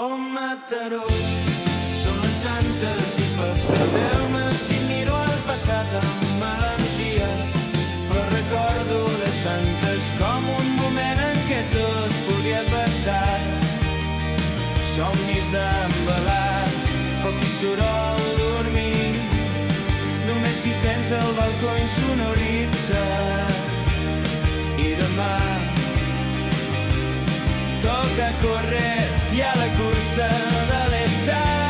Oh, Mataró, són les santes i perdeu-me si miro al passat amb melangia. Però recordo les santes com un moment en què tot podia passar. Somnis d'embalat, foc i soroll dormir. Només si tens el balcó insonoritza. I demà toca córrer i a la cursa de les santes.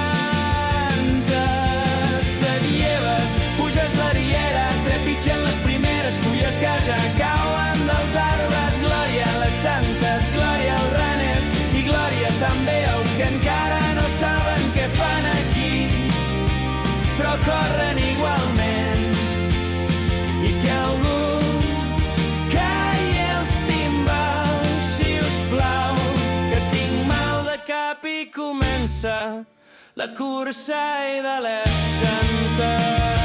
Et lleves, puges la riera, trepitgen les primeres fulles que ja cauen dels arbres. Glòria a les santes, glòria als raners i glòria també als que encara no saben què fan aquí, però corren igualment. I que algú calli els timbals, si us plau, que tinc mal de cap i comença la cursa i de les santes.